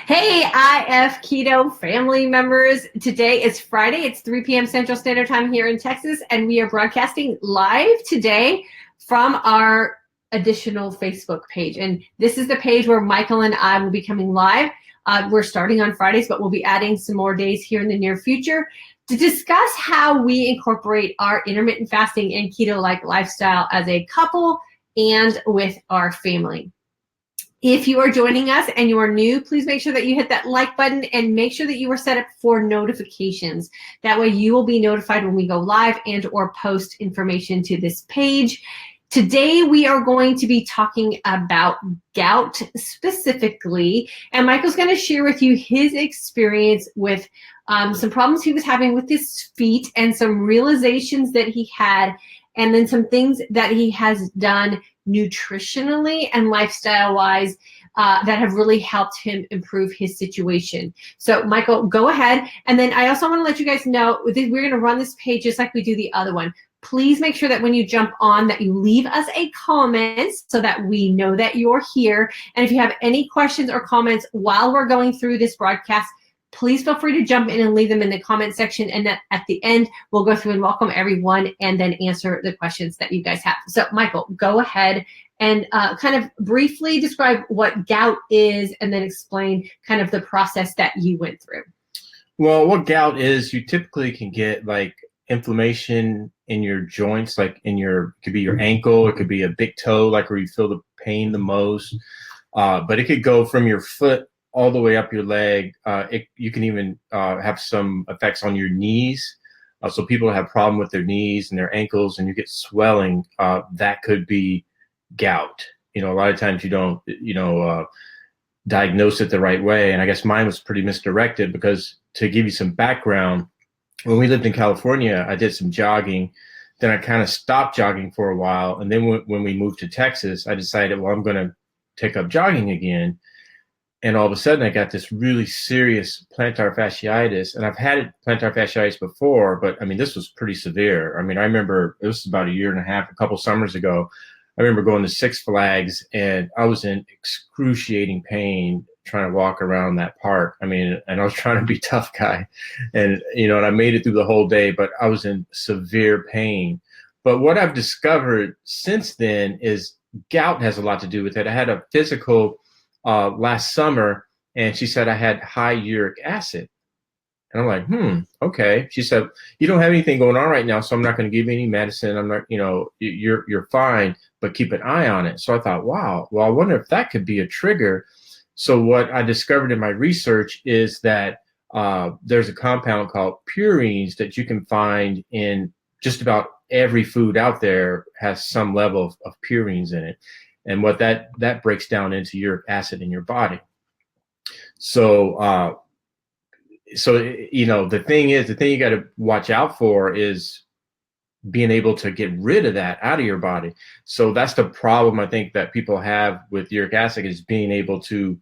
Hey, IF Keto family members. Today is Friday. It's 3 p.m. Central Standard Time here in Texas, and we are broadcasting live today from our additional Facebook page. And this is the page where Michael and I will be coming live. We're starting on Fridays, but we'll be adding some more days here in the near future to discuss how we incorporate our intermittent fasting and keto-like lifestyle as a couple and with our family. If you are joining us and you are new, please make sure that you hit that like button and make sure that you are set up for notifications. That way you will be notified when we go live and or post information to this page. Today we are going to be talking about gout specifically, and Michael's going to share with you his experience with some problems he was having with his feet and some realizations that he had, and then some things that he has done nutritionally and lifestyle-wise that have really helped him improve his situation. So Michael, go ahead. And then I also want to let you guys know we're going to run this page just like we do the other one. Please make sure that when you jump on that you leave us a comment so that we know that you're here. And if you have any questions or comments while we're going through this broadcast, please feel free to jump in and leave them in the comment section. And at the end, we'll go through and welcome everyone and then answer the questions that you guys have. So Michael, go ahead and kind of briefly describe what gout is and then explain kind of the process that you went through. Well, what gout is, you typically can get like inflammation in your joints, like it could be your ankle, it could be a big toe, like where you feel the pain the most. But it could go from your foot all the way up your leg. You can even have some effects on your knees. So people have problem with their knees and their ankles and you get swelling, that could be gout. A lot of times you don't, diagnose it the right way. And I guess mine was pretty misdirected because, to give you some background, when we lived in California, I did some jogging. Then I kind of stopped jogging for a while. And then when we moved to Texas, I decided, well, I'm going to take up jogging again. And all of a sudden, I got this really serious plantar fasciitis. And I've had plantar fasciitis before, but I mean, this was pretty severe. I mean, I remember it was about a year and a half, a couple summers ago. I remember going to Six Flags and I was in excruciating pain trying to walk around that park. I mean, and I was trying to be tough guy. And, and I made it through the whole day, but I was in severe pain. But what I've discovered since then is gout has a lot to do with it. I had a physical last summer, and she said I had high uric acid. And I'm like, okay. She said, you don't have anything going on right now, so I'm not going to give you any medicine. I'm not, you're fine, but keep an eye on it. So I thought, wow, well, I wonder if that could be a trigger. So what I discovered in my research is that there's a compound called purines that you can find in just about every food out there has some level of purines in it. And what that breaks down into uric acid in your body. So, the thing you got to watch out for is being able to get rid of that out of your body. So that's the problem I think that people have with uric acid, is being able to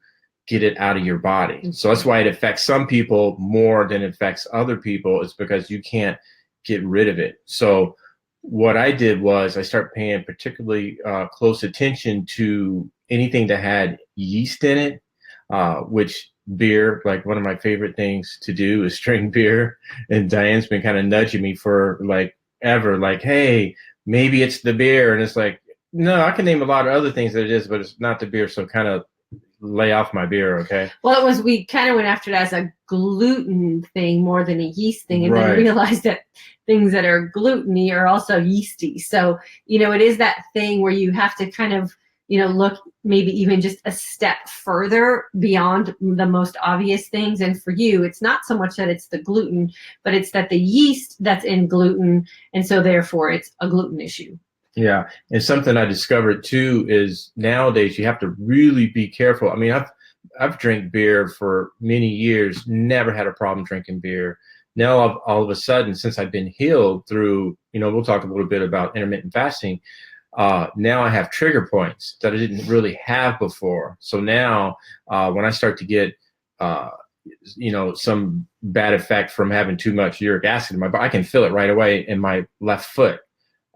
get it out of your body. So that's why it affects some people more than it affects other people, is because you can't get rid of it. So what I did was I started paying particularly close attention to anything that had yeast in it, which beer, like one of my favorite things to do is drink beer. And Diane's been kind of nudging me for like ever, like, hey, maybe it's the beer. And it's like, no, I can name a lot of other things that it is, but it's not the beer. So kind of lay off my beer, okay? Well, we kind of went after it as a gluten thing more than a yeast thing, and Right. then realized that things that are gluten-y are also yeasty. So, it is that thing where you have to kind of, look maybe even just a step further beyond the most obvious things. And for you, it's not so much that it's the gluten, but it's that the yeast that's in gluten, and so therefore it's a gluten issue. Yeah. And something I discovered too is nowadays you have to really be careful. I mean, I've drank beer for many years, never had a problem drinking beer. Now all of a sudden, since I've been healed through, we'll talk a little bit about intermittent fasting. Now I have trigger points that I didn't really have before. So now when I start to get, some bad effect from having too much uric acid in my body, I can feel it right away in my left foot.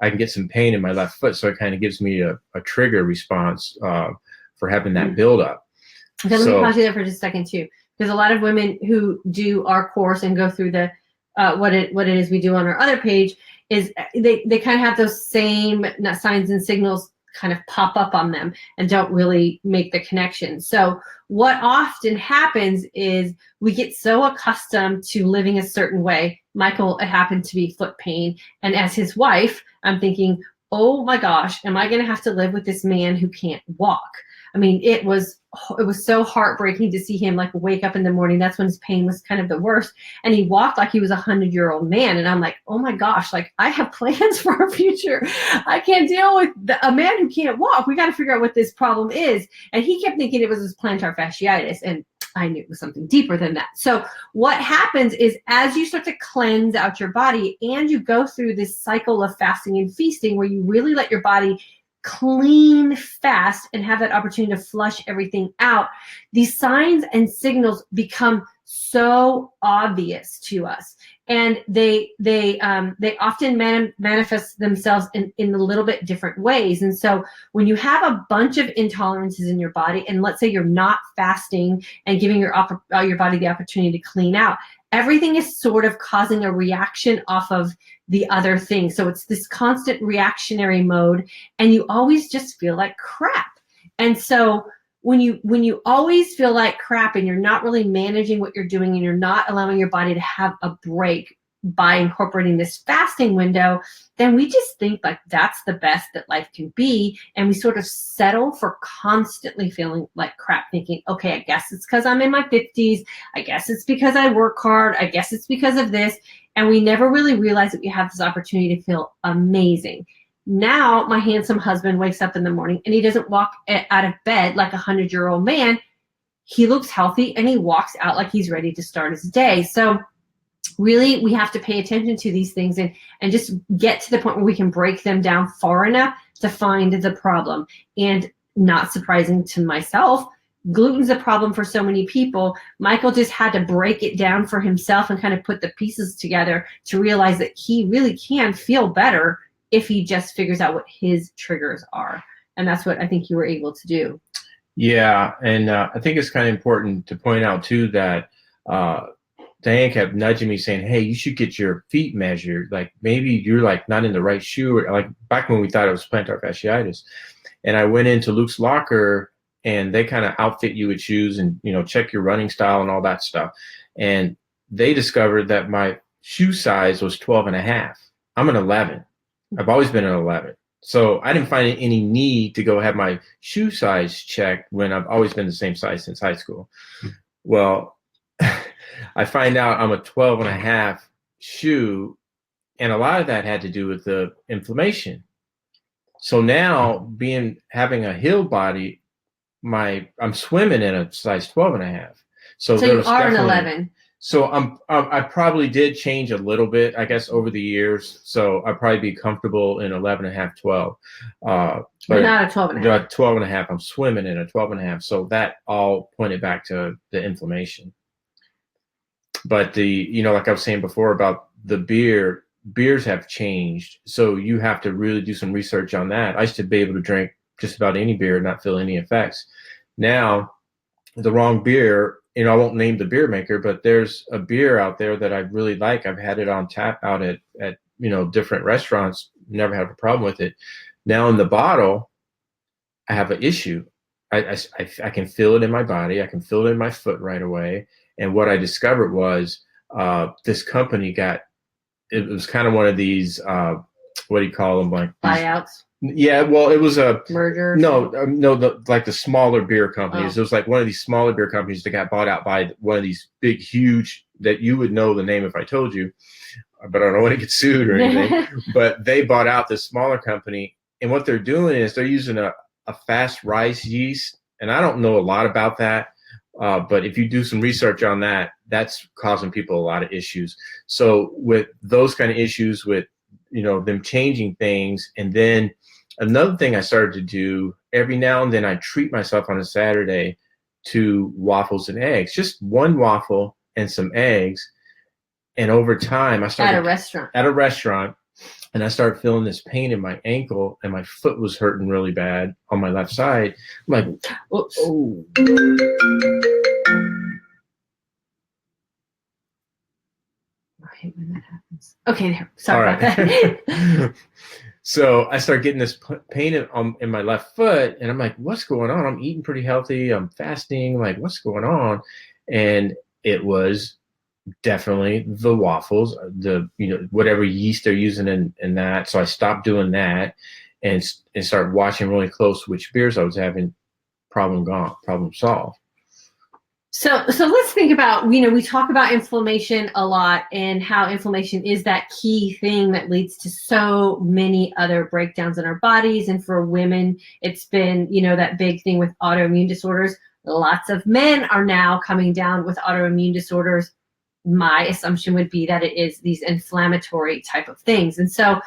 I can get some pain in my left foot. So it kind of gives me a trigger response for having that buildup. Okay, let me pause you there for just a second too, because a lot of women who do our course and go through the what it is we do on our other page is they kind of have those same signs and signals kind of pop up on them and don't really make the connection. So what often happens is we get so accustomed to living a certain way. Michael, it happened to be foot pain, and as his wife, I'm thinking, oh my gosh, am I going to have to live with this man who can't walk? I mean, it was so heartbreaking to see him like wake up in the morning. That's when his pain was kind of the worst. And he walked like he was 100-year-old man. And I'm like, oh my gosh, like I have plans for our future. I can't deal with a man who can't walk. We got to figure out what this problem is. And he kept thinking it was his plantar fasciitis. And I knew it was something deeper than that. So what happens is as you start to cleanse out your body and you go through this cycle of fasting and feasting where you really let your body clean fast and have that opportunity to flush everything out, these signs and signals become so obvious to us, and they often manifest themselves in a little bit different ways. And so when you have a bunch of intolerances in your body, and let's say you're not fasting and giving your body the opportunity to clean out, everything is sort of causing a reaction off of the other thing. So it's this constant reactionary mode, and you always just feel like crap. And so when you always feel like crap and you're not really managing what you're doing and you're not allowing your body to have a break by incorporating this fasting window, then we just think like that's the best that life can be. And we sort of settle for constantly feeling like crap, thinking, okay, I guess it's because I'm in my 50s. I guess it's because I work hard. I guess it's because of this. And we never really realize that we have this opportunity to feel amazing. Now my handsome husband wakes up in the morning and he doesn't walk out of bed like a 100-year-old man. He looks healthy and he walks out like he's ready to start his day. So really, we have to pay attention to these things and just get to the point where we can break them down far enough to find the problem. And not surprising to myself, gluten's a problem for so many people. Michael just had to break it down for himself and kind of put the pieces together to realize that he really can feel better if he just figures out what his triggers are. And that's what I think you were able to do. Yeah, and I think it's kind of important to point out too that Diane kept nudging me saying, hey, you should get your feet measured. Like maybe you're like not in the right shoe, or like back when we thought it was plantar fasciitis. And I went into Luke's locker and they kind of outfit you with shoes and, you know, check your running style and all that stuff. And they discovered that my shoe size was 12.5. I'm an 11. I've always been an 11. So I didn't find any need to go have my shoe size checked when I've always been the same size since high school. Well, I find out I'm a 12.5 shoe, and a lot of that had to do with the inflammation. So now having a heel body, I'm swimming in a size 12.5. So you are an 11. So I probably did change a little bit, I guess, over the years. So I'd probably be comfortable in 11.5, 12. But not a 12.5. 12.5. I'm swimming in a 12.5. So that all pointed back to the inflammation. But like I was saying before about the beers have changed. So you have to really do some research on that. I used to be able to drink just about any beer and not feel any effects. Now, the wrong beer, I won't name the beer maker, but there's a beer out there that I really like. I've had it on tap out at different restaurants, never had a problem with it. Now in the bottle, I have an issue. I can feel it in my body. I can feel it in my foot right away. And what I discovered was this company it was kind of one of these, what do you call them? Like buyouts? Yeah, well, it was a merger. No, like the smaller beer companies. It was like one of these smaller beer companies that got bought out by one of these big, huge, that you would know the name if I told you, but I don't want to get sued or anything. But they bought out this smaller company, and what they're doing is they're using a fast rise yeast, and I don't know a lot about that. But if you do some research on that, that's causing people a lot of issues. So with those kind of issues with, them changing things. And then another thing I started to do, every now and then I treat myself on a Saturday to waffles and eggs, just one waffle and some eggs. And over time I started at a restaurant. and I started feeling this pain in my ankle, and my foot was hurting really bad on my left side. I'm like, oh. I hate when that happens. Okay, there. Sorry All about right. that. So I started getting this pain in my left foot, and I'm like, what's going on? I'm eating pretty healthy. I'm fasting. Like, what's going on? And it was definitely the waffles, whatever yeast they're using in that. So I stopped doing that and started watching really close which beers I was having. Problem gone, problem solved. So let's think about, we talk about inflammation a lot and how inflammation is that key thing that leads to so many other breakdowns in our bodies. And for women, it's been, that big thing with autoimmune disorders. Lots of men are now coming down with autoimmune disorders. My assumption would be that it is these inflammatory type of things. And so,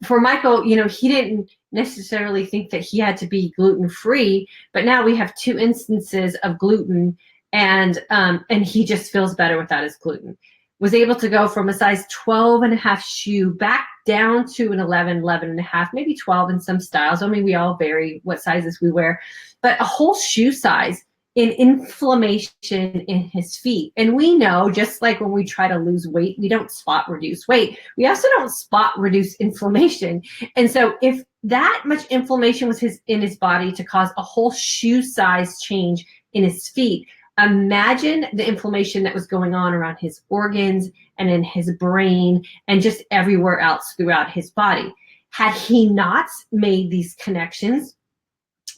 for Michael, he didn't necessarily think that he had to be gluten-free, but now we have 2 instances of gluten, and he just feels better without his gluten. Was able to go from a size 12.5 shoe back down to an 11.5, maybe 12 in some styles. I mean, we all vary what sizes we wear, but a whole shoe size in inflammation in his feet. And we know, just like when we try to lose weight, we don't spot reduce weight. We also don't spot reduce inflammation. And so if that much inflammation was in his body to cause a whole shoe size change in his feet, imagine the inflammation that was going on around his organs and in his brain and just everywhere else throughout his body. Had he not made these connections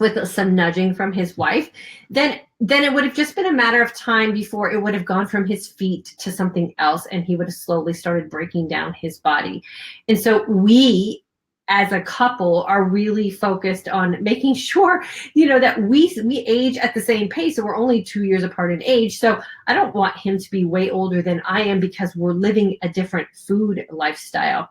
with some nudging from his wife, then it would have just been a matter of time before it would have gone from his feet to something else, and he would have slowly started breaking down his body. And so we, as a couple, are really focused on making sure, that we age at the same pace, and we're only 2 years apart in age. So I don't want him to be way older than I am because we're living a different food lifestyle.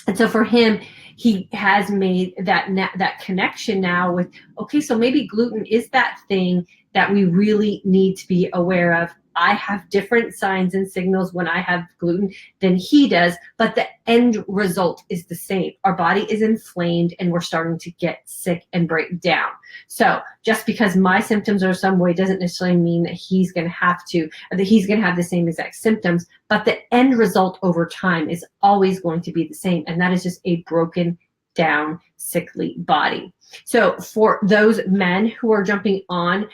And so for him, he has made that connection now with, okay, so maybe gluten is that thing that we really need to be aware of. I have different signs and signals when I have gluten than he does, but the end result is the same. Our body is inflamed and we're starting to get sick and break down. So just because my symptoms are some way doesn't necessarily mean that he's going to have the same exact symptoms, but the end result over time is always going to be the same. And that is just a broken down, sickly body. So for those men who are jumping on,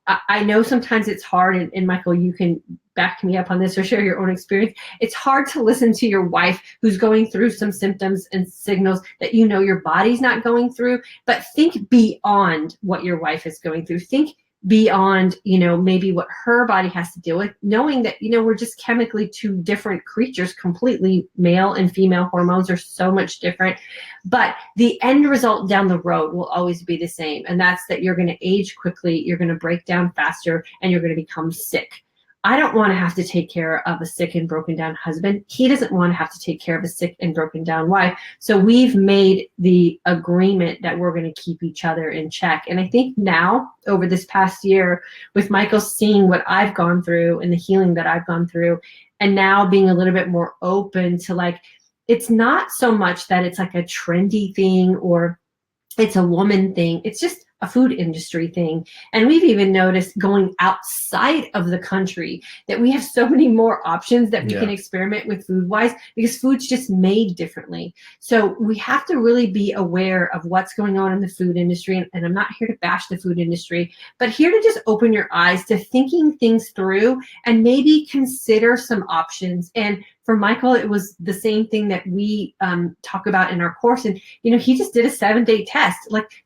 I know sometimes it's hard, and Michael, you can back me up on this or share your own experience. It's hard to listen to your wife who's going through some symptoms and signals that your body's not going through, but think beyond what your wife is going through. Think beyond, maybe what her body has to deal with, knowing that, we're just chemically 2 different creatures, completely. Male and female hormones are so much different, but the end result down the road will always be the same. And that's that you're going to age quickly, you're going to break down faster, and you're going to become sick. I don't want to have to take care of a sick and broken down husband. He doesn't want to have to take care of a sick and broken down wife. So we've made the agreement that we're going to keep each other in check. And I think now, over this past year, with Michael seeing what I've gone through and the healing that I've gone through, and now being a little bit more open to it's not so much that it's like a trendy thing or it's a woman thing. It's just a food industry thing. And we've even noticed going outside of the country that we have so many more options that we can experiment with food-wise, because food's just made differently. So we have to really be aware of what's going on in the food industry. And I'm not here to bash the food industry, but here to just open your eyes to thinking things through and maybe consider some options. And for Michael, it was the same thing that we talk about in our course. And, he just did a 7-day test.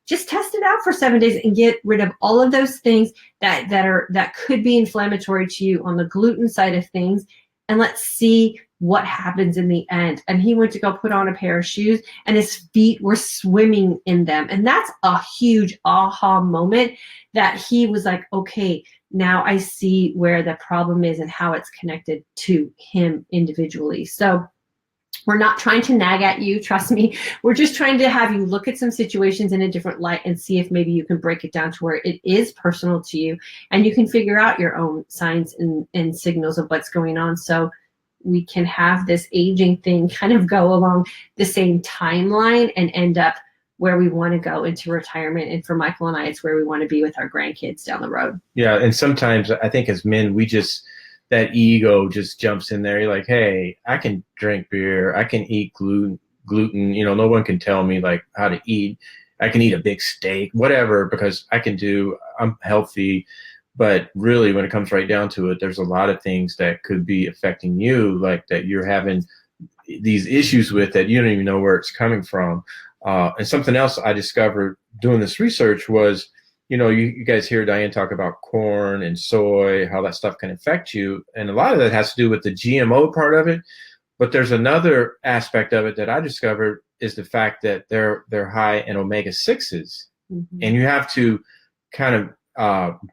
Just test it out for 7 days and get rid of all of those things that could be inflammatory to you on the gluten side of things. And let's see what happens in the end. And he went to go put on a pair of shoes and his feet were swimming in them. And that's a huge aha moment that he was like, okay, now I see where the problem is and how it's connected to him individually. So we're not trying to nag at you, trust me. We're just trying to have you look at some situations in a different light and see if maybe you can break it down to where it is personal to you and you can figure out your own signs and signals of what's going on. So we can have this aging thing kind of go along the same timeline and end up where we want to go into retirement. And for Michael and I, it's where we want to be with our grandkids down the road. Yeah. And sometimes I think as men, that ego just jumps in there. You're like, hey, I can drink beer. I can eat gluten. No one can tell me like how to eat. I can eat a big steak, whatever, because I'm healthy. But really, when it comes right down to it, there's a lot of things that could be affecting you, like that you're having these issues with that you don't even know where it's coming from. And something else I discovered doing this research was, you guys hear Diane talk about corn and soy, how that stuff can affect you. And a lot of that has to do with the GMO part of it. But there's another aspect of it that I discovered is the fact that they're high in omega-6s. Mm-hmm. And you have to kind of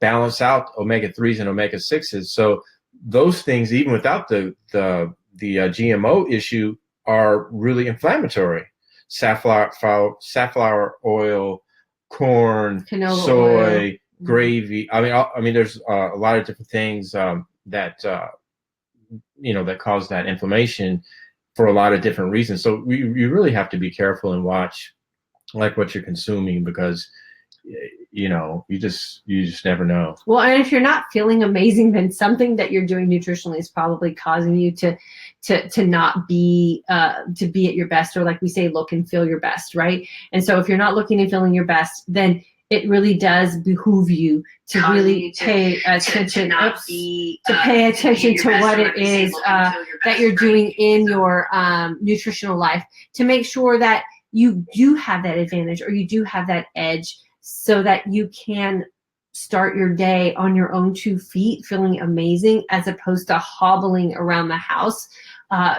balance out omega-3s and omega-6s. So those things, even without the GMO issue, are really inflammatory. Safflower oil, corn, canola soy, oil, gravy. I mean, there's a lot of different things that cause that inflammation for a lot of different reasons. So you really have to be careful and watch like what you're consuming, because you just never know. Well, and if you're not feeling amazing, then something that you're doing nutritionally is probably causing you to not be to be at your best, or like we say, look and feel your best, right? And so if you're not looking and feeling your best, then it really does behuve you to really pay attention to what it is that you're doing in your nutritional life, to make sure that you do have that advantage, or you do have that edge, so that you can start your day on your own 2 feet feeling amazing, as opposed to hobbling around the house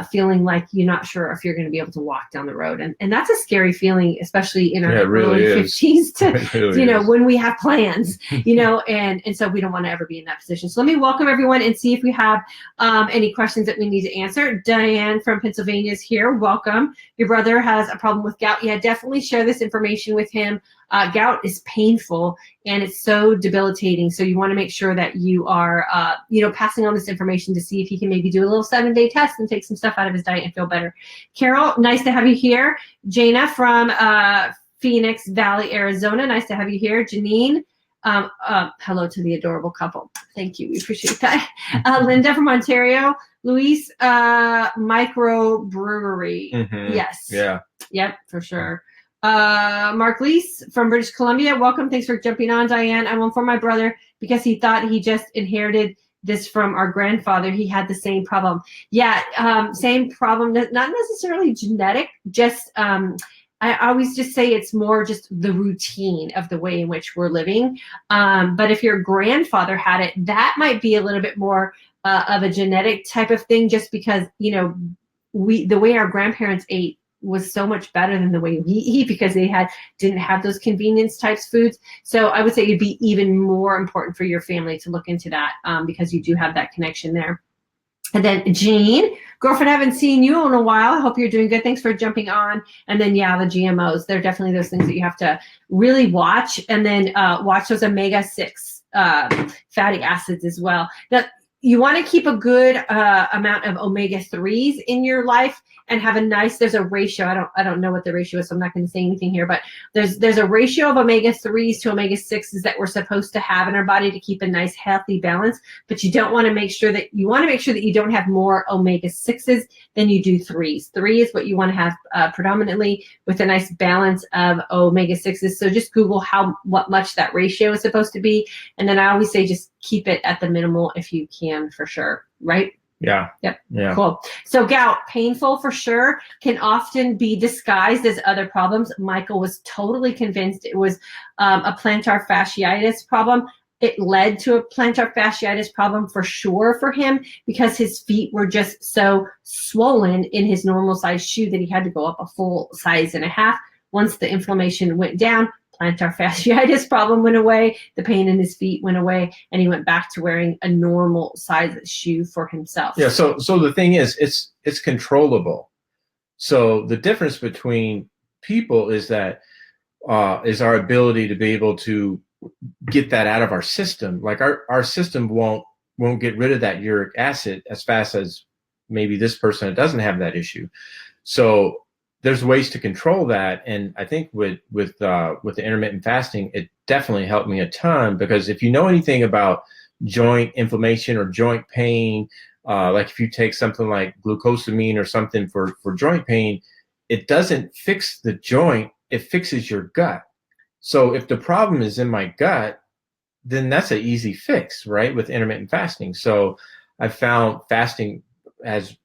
feeling like you're not sure if you're going to be able to walk down the road. And that's a scary feeling, especially in our early 50s to, when we have plans, and so we don't want to ever be in that position. So let me welcome everyone and see if we have any questions that we need to answer. Diane from Pennsylvania is here. Welcome. Your brother has a problem with gout. Yeah, definitely share this information with him. Gout is painful and it's so debilitating. So you want to make sure that you are, passing on this information to see if he can maybe do a little 7-day test and take some stuff out of his diet and feel better. Carol, nice to have you here. Jana from Phoenix Valley, Arizona. Nice to have you here. Janine, hello to the adorable couple. Thank you. We appreciate that. Linda from Ontario. Luis, microbrewery. Mm-hmm. Yes. Yeah. Yep, for sure. Mark Leese from British Columbia. Welcome. Thanks for jumping on, Diane. I went for my brother because he thought he just inherited this from our grandfather. He had the same problem. Yeah, same problem. Not necessarily genetic, just I always just say it's more just the routine of the way in which we're living. But if your grandfather had it, that might be a little bit more of a genetic type of thing, just because, the way our grandparents ate was so much better than the way we eat, because they didn't have those convenience types foods. So I would say it'd be even more important for your family to look into that, because you do have that connection there. And then Jean, girlfriend, I haven't seen you in a while. I hope you're doing good. Thanks for jumping on. And then, yeah, the GMOs, they're definitely those things that you have to really watch. And then watch those omega-6 fatty acids as well. Now, you want to keep a good amount of omega-3s in your life, and have there's a ratio. I don't know what the ratio is, so I'm not going to say anything here, but there's a ratio of omega-3s to omega-6s that we're supposed to have in our body to keep a nice healthy balance. But you want to make sure that you don't have more omega-6s than you do 3s. 3 is what you want to have predominantly, with a nice balance of omega-6s. So just Google what much that ratio is supposed to be. And then I always say just keep it at the minimal if you can, for sure, right? Yeah. Yep. Yeah. Cool. So gout, painful for sure, can often be disguised as other problems. Michael was totally convinced it was a plantar fasciitis problem. It led to a plantar fasciitis problem for sure for him, because his feet were just so swollen in his normal size shoe that he had to go up a full size and a half. Once the inflammation went down, plantar fasciitis problem went away, the pain in his feet went away, and he went back to wearing a normal size shoe for himself. Yeah. So the thing is, it's controllable. So the difference between people is that is our ability to be able to get that out of our system. Like our system won't get rid of that uric acid as fast as maybe this person doesn't have that issue. So there's ways to control that. And I think with the intermittent fasting, it definitely helped me a ton, because if you know anything about joint inflammation or joint pain, like if you take something like glucosamine or something for joint pain, it doesn't fix the joint, it fixes your gut. So if the problem is in my gut, then that's an easy fix, right, with intermittent fasting. So I found fasting has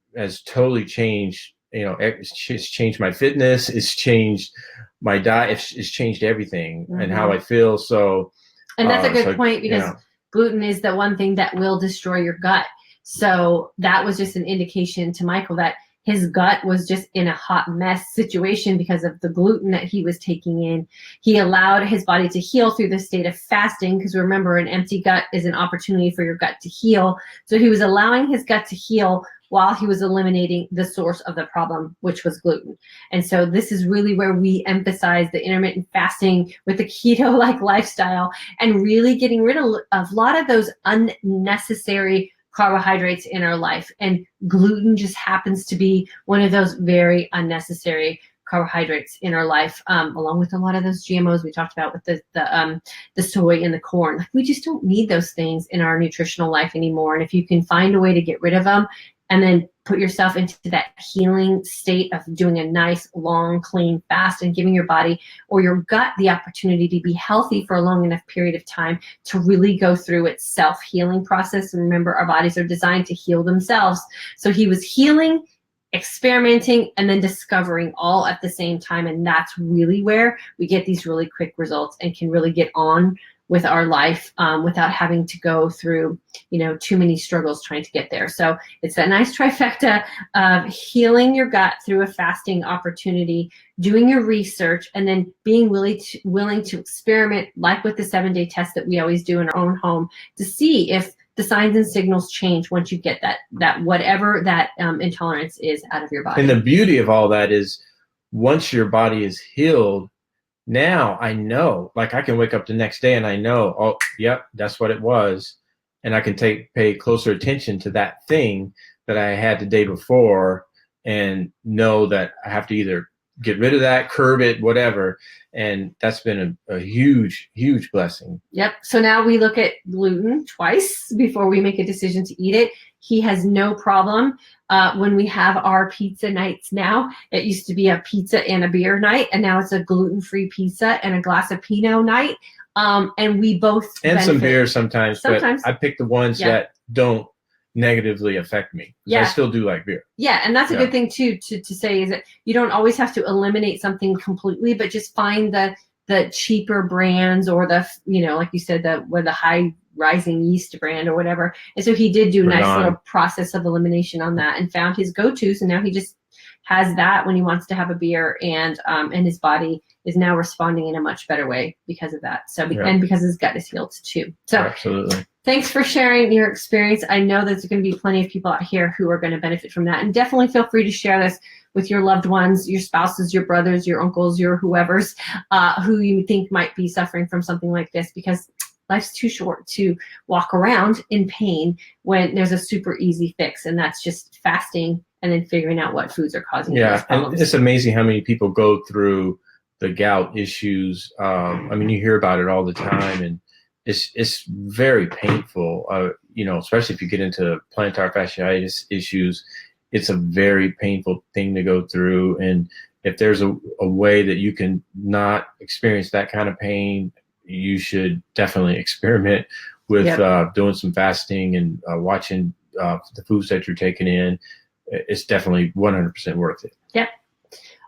totally changed, it's changed my fitness, it's changed my diet, it's changed everything and how I feel. So, and that's a good point, because gluten is the one thing that will destroy your gut. So that was just an indication to Michael that his gut was just in a hot mess situation because of the gluten that he was taking in. He allowed his body to heal through the state of fasting, because remember, an empty gut is an opportunity for your gut to heal. So he was allowing his gut to heal while he was eliminating the source of the problem, which was gluten. And so this is really where we emphasize the intermittent fasting with the keto-like lifestyle, and really getting rid of a lot of those unnecessary carbohydrates in our life. And gluten just happens to be one of those very unnecessary carbohydrates in our life, along with a lot of those GMOs we talked about with the soy and the corn. Like, we just don't need those things in our nutritional life anymore. And if you can find a way to get rid of them, and then put yourself into that healing state of doing a nice, long, clean fast, and giving your body or your gut the opportunity to be healthy for a long enough period of time to really go through its self-healing process. And remember, our bodies are designed to heal themselves. So he was healing, experimenting, and then discovering all at the same time. And that's really where we get these really quick results and can really get on with our life without having to go through, too many struggles trying to get there. So it's that nice trifecta of healing your gut through a fasting opportunity, doing your research, and then being willing to experiment, like with the 7-day test that we always do in our own home, to see if the signs and signals change once you get that whatever that intolerance is out of your body. And the beauty of all that is, once your body is healed, now I know, like, I can wake up the next day and I know, oh, yep, that's what it was. And I can pay closer attention to that thing that I had the day before, and know that I have to either get rid of that, curb it, whatever. And that's been a huge, huge blessing. Yep. So now we look at gluten twice before we make a decision to eat it. He has no problem when we have our pizza nights now. It used to be a pizza and a beer night, and now it's a gluten-free pizza and a glass of Pinot night. And we both benefit. Some beer sometimes, but I pick the ones that don't negatively affect me. I still do like beer. Yeah, and that's a good thing too to say, is that you don't always have to eliminate something completely, but just find the cheaper brands, or the like you said, the high rising yeast brand or whatever. And so he did do a nice little process of elimination on that, and found his go-tos, and now he just has that when he wants to have a beer, and his body is now responding in a much better way because of that. So and because his gut is healed too. So absolutely. Thanks for sharing your experience. I know there's going to be plenty of people out here who are going to benefit from that. And definitely feel free to share this with your loved ones, your spouses, your brothers, your uncles, your whoever's who you think might be suffering from something like this, because life's too short to walk around in pain when there's a super easy fix, and that's just fasting and then figuring out what foods are causing those problems. And it's amazing how many people go through the gout issues. I mean, you hear about it all the time, and it's very painful, especially if you get into plantar fasciitis issues. It's a very painful thing to go through. And if there's a way that you can not experience that kind of pain, you should definitely experiment with doing some fasting and watching the foods that you're taking in. It's definitely 100% worth it. Yep.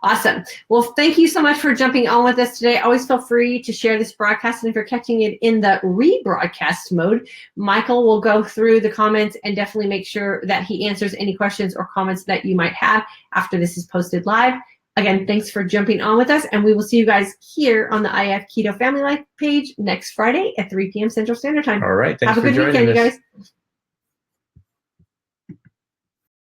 Awesome. Well, thank you so much for jumping on with us today. Always feel free to share this broadcast. And if you're catching it in the rebroadcast mode, Michael will go through the comments and definitely make sure that he answers any questions or comments that you might have after this is posted live. Again, thanks for jumping on with us, and we will see you guys here on the IF Keto Family Life page next Friday at 3 p.m. Central Standard Time. All right. Thanks for joining us. Have a good weekend, you guys.